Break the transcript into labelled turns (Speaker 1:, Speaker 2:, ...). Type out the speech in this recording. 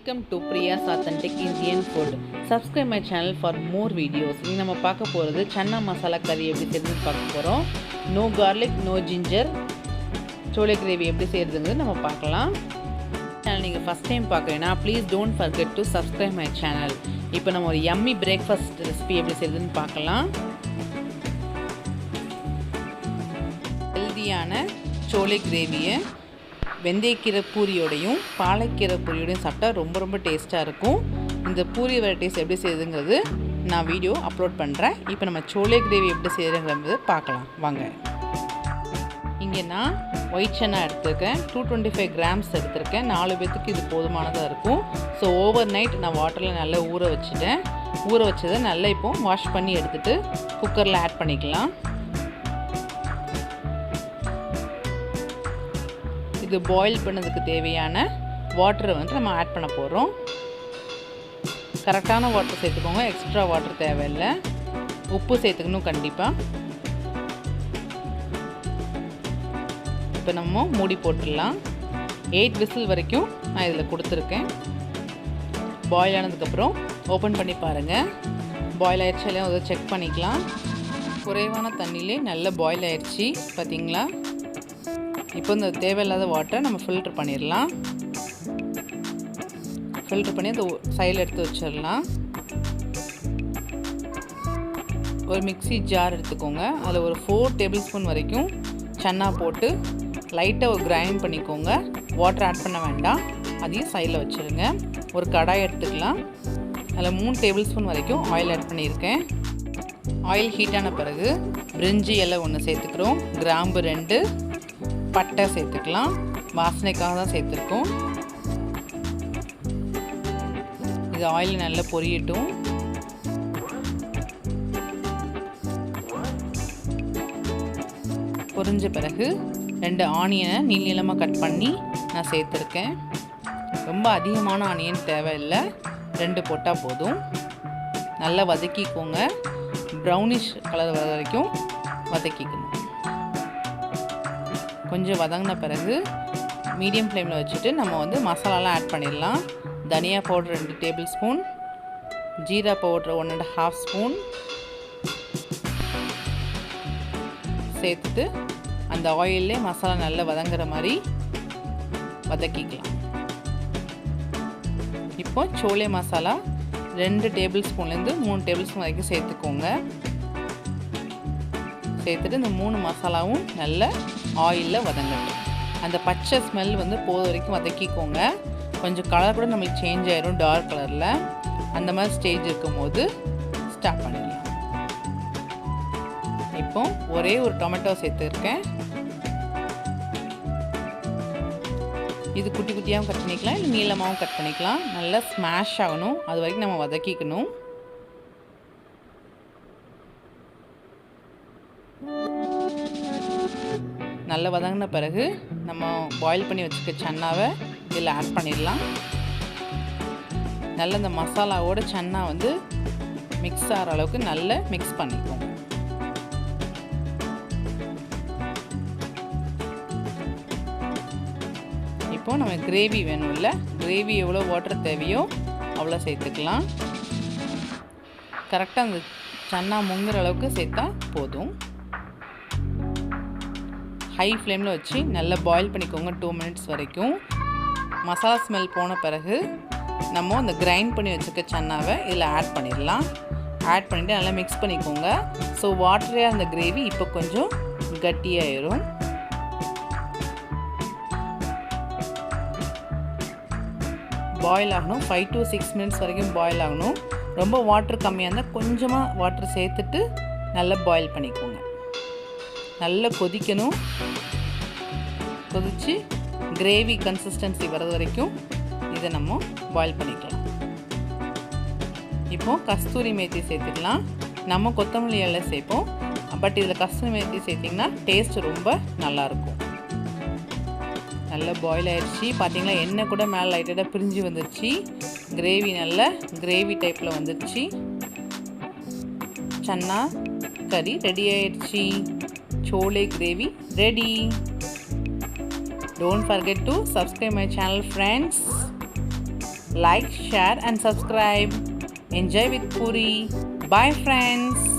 Speaker 1: Welcome to Priya's Authentic Indian Food. Subscribe my channel for more videos. We நம்ம பார்க்க போறது Chana Masala Curry எப்படி செய்யறதுன்னு பார்க்க போறோம். No garlic, no ginger. Chole gravy எப்படி செய்யறதுன்னு நம்ம பார்க்கலாம். சேனல் நீங்க first time பார்க்கறேனா please don't forget to subscribe my channel. இப்போ நம்ம ஒரு yummy breakfast recipe எப்படி செய்யறதுன்னு பார்க்கலாம். ஹெல்தியான Chole gravy வெந்தயக்கீரை பூரியோடையும் பாலக்கீரை பூரியோடையும் சாப்பிட்டா ரொம்ப டேஸ்ட்டாக இருக்கும். இந்த பூரி வெரைட்டிஸ் எப்படி செய்யுதுங்கிறது நான் வீடியோ அப்லோட் பண்ணுறேன். இப்போ நம்ம சோலே கிரேவி எப்படி செய்யுதுங்கிறது பார்க்கலாம் வாங்க. இங்கே நான் ஒயிட் சன்னா எடுத்துருக்கேன், 225 கிராம்ஸ் எடுத்திருக்கேன். 4 பேத்துக்கு இது போதுமானதாக இருக்கும். ஸோ ஓவர் நைட் நான் வாட்டரில் நல்லா ஊற வச்சுட்டேன். ஊற வச்சதை நல்லா இப்போ வாஷ் பண்ணி எடுத்துகிட்டு குக்கரில் ஆட் பண்ணிக்கலாம். இது பாயில் பண்ணதுக்கு தேவையான வாட்டரை வந்து நம்ம ஆட் பண்ண போகிறோம். கரெக்டான வாட்டர் சேர்த்துக்கோங்க, எக்ஸ்ட்ரா வாட்டர் தேவையில்லை. உப்பு சேர்த்துக்கணும் கண்டிப்பாக. இப்போ நம்ம மூடி போட்டுடலாம். 8 விசில் வரைக்கும் நான் இதில் கொடுத்துருக்கேன். பாயில் ஆனதுக்கப்புறம் ஓப்பன் பண்ணி பாருங்கள். பாயில் ஆயிடுச்சு இல்லையா அதை செக் பண்ணிக்கலாம். குறைவான தண்ணியிலே நல்லா பாயில் ஆயிடுச்சு பார்த்தீங்களா. இப்போ இந்த தேவையில்லாத வாட்டரை நம்ம ஃபில்ட்ரு பண்ணிடலாம். ஃபில்ட்ரு பண்ணி அந்த சைடில் எடுத்து வச்சிடலாம். ஒரு மிக்ஸி ஜார் எடுத்துக்கோங்க. அதில் ஒரு 4 டேபிள் ஸ்பூன் வரைக்கும் சன்னா போட்டு லைட்டாக ஒரு கிரைண்ட் பண்ணிக்கோங்க. வாட்டர் ஆட் பண்ண வேண்டாம், அதையும் சைடில் வச்சுருங்க. ஒரு கடாய் எடுத்துக்கலாம். அதில் 3 டேபிள் ஸ்பூன் வரைக்கும் ஆயில் ஆட் பண்ணியிருக்கேன். ஆயில் ஹீட்டான பிறகு பிரிஞ்சி இலை 1 சேர்த்துக்கிறோம், கிராம்பு 2, பட்டை சேர்த்துக்கலாம். வாசனைக்காக தான் சேர்த்துருக்கோம். இது ஆயில் நல்லா பொரியட்டும். பொரிஞ்ச பிறகு 2 ஆனியனை நீளமாக கட் பண்ணி நான் சேர்த்துருக்கேன். ரொம்ப அதிகமான ஆனியன் தேவையில்லை, 2 போட்டால் போதும். நல்லா வதக்கிக்கோங்க. ப்ரௌனிஷ் கலர் வர வரைக்கும் வதக்கிக்கணும். கொஞ்சம் வதங்கின பிறகு மீடியம் ஃப்ளேமில் வச்சுட்டு நம்ம வந்து மசாலாலாம் ஆட் பண்ணிடலாம். தனியா பவுடர் 2 டேபிள் ஸ்பூன், ஜீரா பவுடர் 1.5 ஸ்பூன் சேர்த்துட்டு அந்த ஆயிலே மசாலா நல்லா வதங்குற மாதிரி வதக்கிக்கலாம். இப்போ chole masala 2 tablespoon 3 tablespoon வரைக்கும் சேர்த்துக்கோங்க. சேர்த்துட்டு இந்த 3 மசாலாவும் நல்ல ஆயிலில் வதங்கட்டும். அந்த பச்சை ஸ்மெல் வந்து போகிற வரைக்கும் வதக்கிக்கோங்க. கொஞ்சம் கலர் கூட நம்மளுக்கு சேஞ்ச் ஆயிரும், டார்க் கலரில். அந்த மாதிரி ஸ்டேஜ் இருக்கும்போது ஸ்டார்ட் பண்ணிடலாம். இப்போ ஒரே ஒரு டொமேட்டோ சேர்த்துருக்கேன். இது குட்டி குட்டியாகவும் கட் பண்ணிக்கலாம், இல்லை நீளமாகவும் கட் பண்ணிக்கலாம். நல்லா ஸ்மாஷ் ஆகணும், அது வரைக்கும் நம்ம வதக்கிக்கணும். நல்லா வதங்கின பிறகு நம்ம பாயில் பண்ணி வச்சுக்க சன்னாவை இதில் ஆட் பண்ணிடலாம். நல்ல இந்த மசாலாவோட சன்னா வந்து மிக்ஸ் ஆகிற அளவுக்கு நல்லா மிக்ஸ் பண்ணிக்கோங்க. இப்போது நம்ம கிரேவி வேணும் இல்லை, கிரேவி எவ்வளோ வாட்டர் தேவையோ அவ்வளோ சேர்த்துக்கலாம். கரெக்டாக அந்த சன்னா முங்குற அளவுக்கு சேர்த்தா போதும். ஹை ஃப்ளேமில் வச்சு நல்லா பாயில் பண்ணிக்கோங்க 2 மினிட்ஸ் வரைக்கும். மசாலா ஸ்மெல் போன பிறகு நம்ம இந்த கிரைண்ட் பண்ணி வச்சுருக்க சன்னாவை இதில் ஆட் பண்ணிடலாம். ஆட் பண்ணிவிட்டு நல்லா மிக்ஸ் பண்ணிக்கோங்க. ஸோ வாட்டரியாக அந்த கிரேவி இப்போ கொஞ்சம் கட்டியாயிரும். பாயில் ஆகணும், 5 to 6 மினிட்ஸ் வரைக்கும் பாயில் ஆகணும். ரொம்ப வாட்டர் கம்மியாக இருந்தால் கொஞ்சமாக வாட்டர் சேர்த்துட்டு நல்லா பாயில் பண்ணிக்கோங்க. நல்லா கொதிக்கணும். கொதித்து கிரேவி கன்சிஸ்டன்சி வர்றது வரைக்கும் இதை நம்ம பாயில் பண்ணிக்கலாம். இப்போது கஸ்தூரி மேத்தி சேர்த்துக்கலாம். நம்ம கொத்தமல்லி இலை சேர்ப்போம், பட் இதில் கஸ்தூரி மேத்தி சேர்த்திங்கன்னா டேஸ்ட் ரொம்ப நல்லாயிருக்கும். நல்லா பாயில் ஆகிடுச்சு பார்த்தீங்களா. எண்ணெய் கூட மேலே லைட்டாக பிரிஞ்சு வந்துடுச்சு. கிரேவி நல்ல கிரேவி டைப்பில் வந்துடுச்சு. சன்னா கறி ரெடி ஆகிடுச்சு. Chole gravy ready. Don't forget to subscribe my channel, friends. Like, share and subscribe. Enjoy with Puri. Bye friends.